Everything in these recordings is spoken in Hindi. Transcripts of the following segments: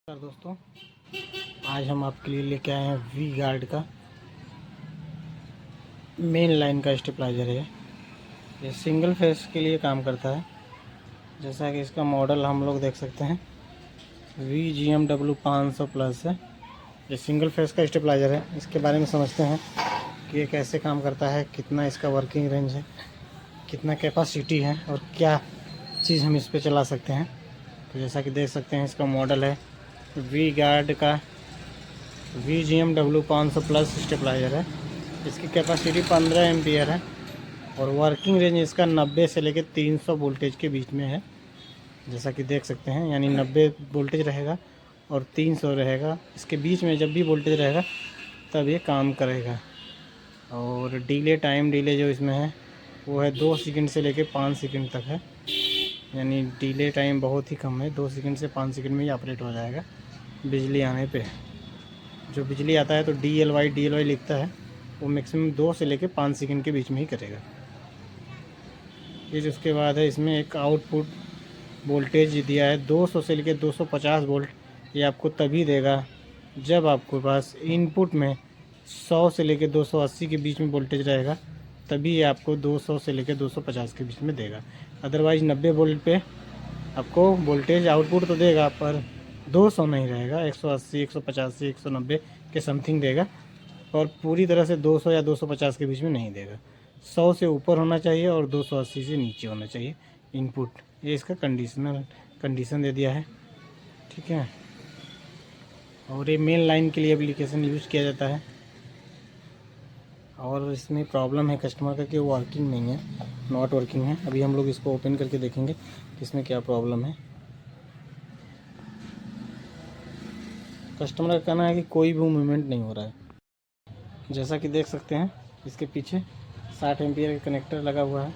नमस्कार दोस्तों, आज हम आपके लिए लेके आए हैं वी गार्ड का मेन लाइन का स्टेबलाइजर है। ये सिंगल फेस के लिए काम करता है। जैसा कि इसका मॉडल हम लोग देख सकते हैं, VGMW 500 प्लस है। ये सिंगल फेस का स्टेबलाइजर है। इसके बारे में समझते हैं कि ये कैसे काम करता है, कितना इसका वर्किंग रेंज है, कितना कैपेसिटी है और क्या चीज़ हम इस पर चला सकते हैं। तो जैसा कि देख सकते हैं, इसका मॉडल है वी गार्ड का VGMW 500 प्लस स्टेबलाइजर है। इसकी कैपेसिटी 15 एम्पियर है और वर्किंग रेंज इसका 90 से लेकर 300 वोल्टेज के बीच में है। जैसा कि देख सकते हैं, यानी 90 वोल्टेज रहेगा और 300 रहेगा। इसके बीच में जब भी वोल्टेज रहेगा तब ये काम करेगा। और डिले जो इसमें है वो है 2 सेकंड से लेकर 5 सेकंड तक है। यानी डिले टाइम बहुत ही कम है, 2 सेकंड से 5 सेकंड में ही ऑपरेट हो जाएगा बिजली आने पे। जो बिजली आता है तो DLY लिखता है, वो मैक्सिमम 2 से लेकर 5 सेकंड के बीच में ही करेगा। फिर उसके बाद है इसमें एक आउटपुट वोल्टेज दिया है 200 से लेकर 250 वोल्ट। ये आपको तभी देगा जब आपके पास इनपुट में 100 से लेकर 280 के बीच में वोल्टेज रहेगा, तभी ये आपको 200 से लेकर 250 के बीच में देगा। अदरवाइज़ 90 वोल्ट पे आपको वोल्टेज आउटपुट तो देगा पर 200 नहीं रहेगा, 180, 185, 190 के समथिंग देगा और पूरी तरह से 200 या 250 के बीच में नहीं देगा। 100 से ऊपर होना चाहिए और 280 से नीचे होना चाहिए इनपुट। ये इसका कंडीशन दे दिया है, ठीक है। और ये मेन लाइन के लिए एप्लीकेशन यूज़ किया जाता है। और इसमें प्रॉब्लम है कस्टमर का कि वो वर्किंग नहीं है, नॉट वर्किंग है। अभी हम लोग इसको ओपन करके देखेंगे कि इसमें क्या प्रॉब्लम है। कस्टमर का कहना है कि कोई भी मूवमेंट नहीं हो रहा है। जैसा कि देख सकते हैं, इसके पीछे 60 एम्पियर का कनेक्टर लगा हुआ है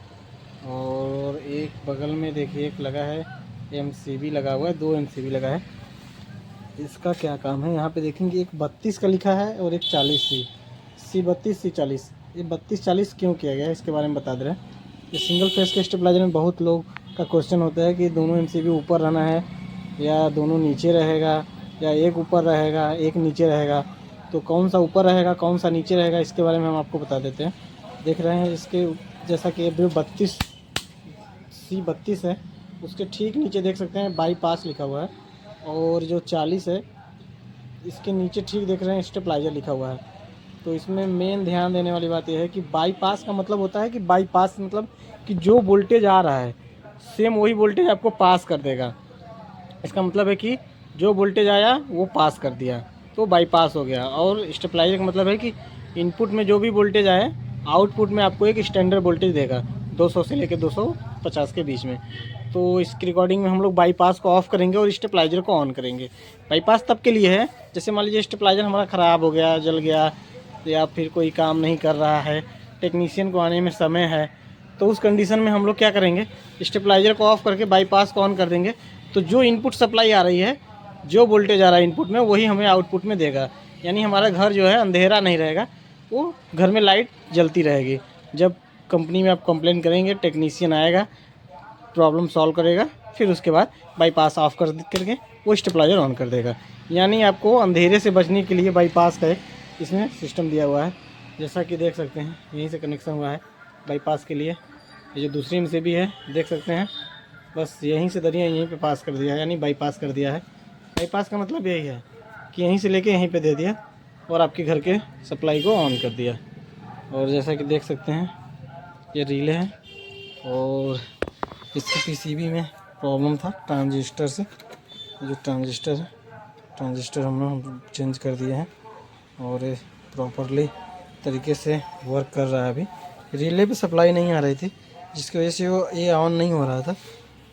और एक बगल में देखिए एक लगा है MCB लगा हुआ है, 2 MCB लगा है। इसका क्या काम है, यहाँ पे देखेंगे एक 32 का लिखा है और एक 40 C32 C40। ये 32-40 क्यों किया गया है इसके बारे में बता दे रहे हैं। ये सिंगल फेस के स्टेबलाइजर में बहुत लोग का क्वेश्चन होता है कि दोनों MCB ऊपर रहना है या दोनों नीचे रहेगा या एक ऊपर रहेगा एक नीचे रहेगा। तो कौन सा ऊपर रहेगा कौन सा नीचे रहेगा, इसके बारे में हम आपको बता देते हैं। देख रहे हैं इसके, जैसा कि जो 32 C32 है उसके ठीक नीचे देख सकते हैं बाईपास लिखा हुआ है और जो 40 है इसके नीचे ठीक देख रहे हैं स्टेबलाइजर लिखा हुआ है। तो इसमें मेन ध्यान देने वाली बात यह है कि बाईपास का मतलब होता है कि बाईपास मतलब कि जो वोल्टेज आ रहा है सेम वही वोल्टेज आपको पास कर देगा। इसका मतलब है कि जो वोल्टेज आया वो पास कर दिया तो बाईपास हो गया। और स्टेबलाइजर का मतलब है कि इनपुट में जो भी वोल्टेज आए आउटपुट में आपको एक स्टैंडर्ड वोल्टेज देगा 200 से लेकर 250 के बीच में। तो इसकी रिकॉर्डिंग में हम लोग बाईपास को ऑफ़ करेंगे और स्टेबलाइजर को ऑन करेंगे। बाईपास तब के लिए है जैसे मान लीजिए स्टेबलाइजर हमारा ख़राब हो गया, जल गया या फिर कोई काम नहीं कर रहा है, टेक्नीशियन को आने में समय है, तो उस कंडीशन में हम लोग क्या करेंगे, स्टेबलाइजर को ऑफ़ करके बाईपास को ऑन कर देंगे। तो जो इनपुट सप्लाई आ रही है, जो वोल्टेज आ रहा है इनपुट में, वही हमें आउटपुट में देगा। यानी हमारा घर जो है अंधेरा नहीं रहेगा, वो घर में लाइट जलती रहेगी। जब कंपनी में आप कंप्लेन करेंगे, टेक्नीशियन आएगा, प्रॉब्लम सॉल्व करेगा, फिर उसके बाद बाईपास ऑफ करके वो स्टेबलाइजर ऑन कर देगा। यानी आपको अंधेरे से बचने के लिए बाईपास का एक इसमें सिस्टम दिया हुआ है। जैसा कि देख सकते हैं यहीं से कनेक्शन हुआ है बाईपास के लिए। ये जो दूसरी में से भी है देख सकते हैं, बस यहीं से दरिया यहीं पे पास कर दिया है, यानी बाईपास कर दिया है। बाईपास का मतलब यही है कि यहीं से लेके यहीं पे दे दिया और आपके घर के सप्लाई को ऑन कर दिया। और जैसा कि देख सकते हैं ये रिले है और इसके PCB में प्रॉब्लम था ट्रांजिस्टर से। जो ट्रांजिस्टर हमने चेंज कर दिए हैं और ये प्रॉपरली तरीके से वर्क कर रहा है। अभी रिले पे सप्लाई नहीं आ रही थी जिसकी वजह से वो ये ऑन नहीं हो रहा था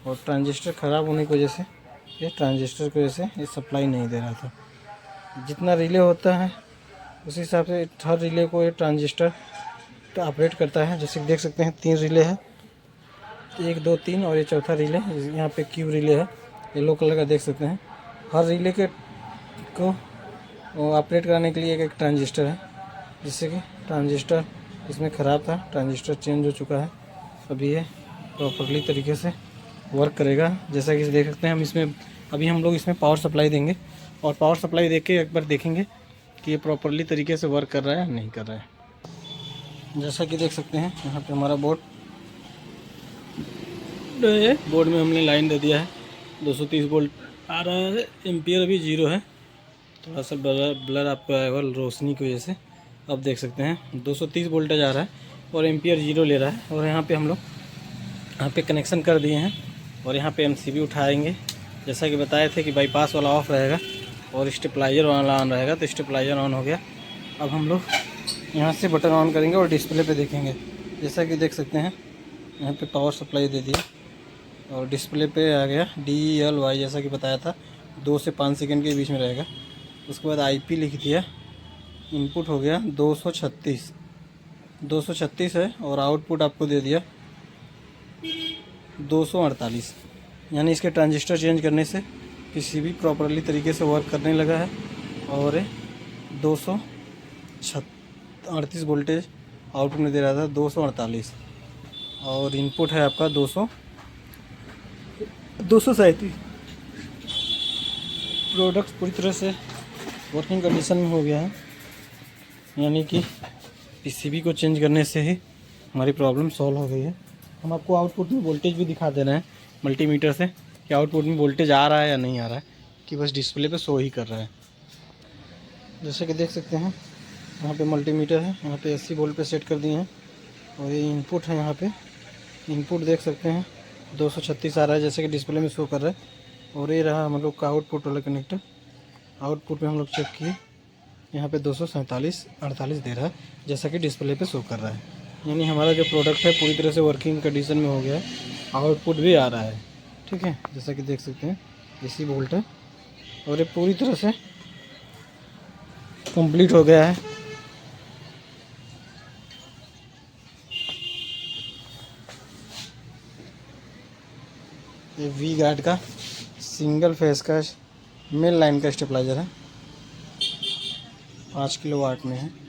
और ट्रांजिस्टर ख़राब होने की वजह से ये ट्रांजिस्टर की वजह से ये सप्लाई नहीं दे रहा था। जितना रिले होता है उसी हिसाब से हर रिले को ये ट्रांजिस्टर ऑपरेट करता है। जैसे देख सकते हैं 3 रिले है, 1 2 3 और ये चौथा रिले यहाँ पे क्यू रिले है, येलो कलर का देख सकते हैं। हर रिले के को ऑपरेट कराने के लिए एक ट्रांजिस्टर है, जिससे कि ट्रांजिस्टर इसमें ख़राब था, ट्रांजिस्टर चेंज हो चुका है। अभी ये प्रॉपरली तरीके से वर्क करेगा। जैसा कि देख सकते हैं हम इसमें अभी हम लोग इसमें पावर सप्लाई देंगे और पावर सप्लाई दे के एक बार देखेंगे कि ये प्रॉपरली तरीके से वर्क कर रहा है या नहीं कर रहा है। जैसा कि देख सकते हैं यहाँ पे हमारा बोर्ड में हमने लाइन दे दिया है। 230 वोल्ट आ रहा है, एम्पियर अभी 0 है, थोड़ा सा ब्लर आपको आएगा रोशनी की वजह से। अब देख सकते हैं 230 वोल्टेज आ रहा है और एम्पियर 0 ले रहा है। और यहाँ पे हम लोग यहाँ पे कनेक्शन कर दिए हैं और यहाँ पे एमसीबी उठाएंगे। जैसा कि बताए थे कि बाईपास वाला ऑफ रहेगा और स्टेबलाइजर वाला ऑन रहेगा, तो स्टेबलाइजर ऑन हो गया। अब हम लोग यहाँ से बटन ऑन करेंगे और डिस्प्ले पे देखेंगे। जैसा कि देख सकते हैं यहाँ पे पावर सप्लाई दे दिया और डिस्प्ले पे आ गया DELY, जैसा कि बताया था 2 से 5 सेकंड के बीच में रहेगा। उसके बाद IP लिख दिया, इनपुट हो गया 236 है और आउटपुट आपको दे दिया 248। यानी इसके ट्रांजिस्टर चेंज करने से PCB प्रॉपरली तरीके से वर्क करने लगा है और 238 वोल्टेज आउटपुट में दे रहा था 248 और इनपुट है आपका 237। प्रोडक्ट पूरी तरह से वर्किंग कंडीशन में हो गया है, यानी कि PCB को चेंज करने से ही हमारी प्रॉब्लम सॉल्व हो गई है। हम आपको आउटपुट में वोल्टेज भी दिखा दे रहे हैं मल्टीमीटर से कि आउटपुट में वोल्टेज आ रहा है या नहीं आ रहा है, कि बस डिस्प्ले पे शो ही कर रहा है। जैसे कि देख सकते हैं यहाँ पे मल्टीमीटर है, यहाँ पे 80 वोल्ट पे सेट कर दिए हैं और ये इनपुट है। यहाँ पे इनपुट देख सकते हैं 236 आ रहा है जैसे कि डिस्प्ले में शो कर रहा है। और ये रहा हम लोग का आउटपुट वाला कनेक्टर। आउटपुट में हम लोग चेक किए, यहाँ पे 247-48 दे रहा है जैसा कि डिस्प्ले पे शो कर रहा है। यानी हमारा जो प्रोडक्ट है पूरी तरह से वर्किंग कंडीशन में हो गया है, आउटपुट भी आ रहा है। ठीक है, जैसा कि देख सकते हैं 80 वोल्ट है और ये पूरी तरह से कंप्लीट हो गया है। ये वी गार्ड का सिंगल फेस का मेन लाइन का स्टेबलाइजर है, 5 किलोवाट में है।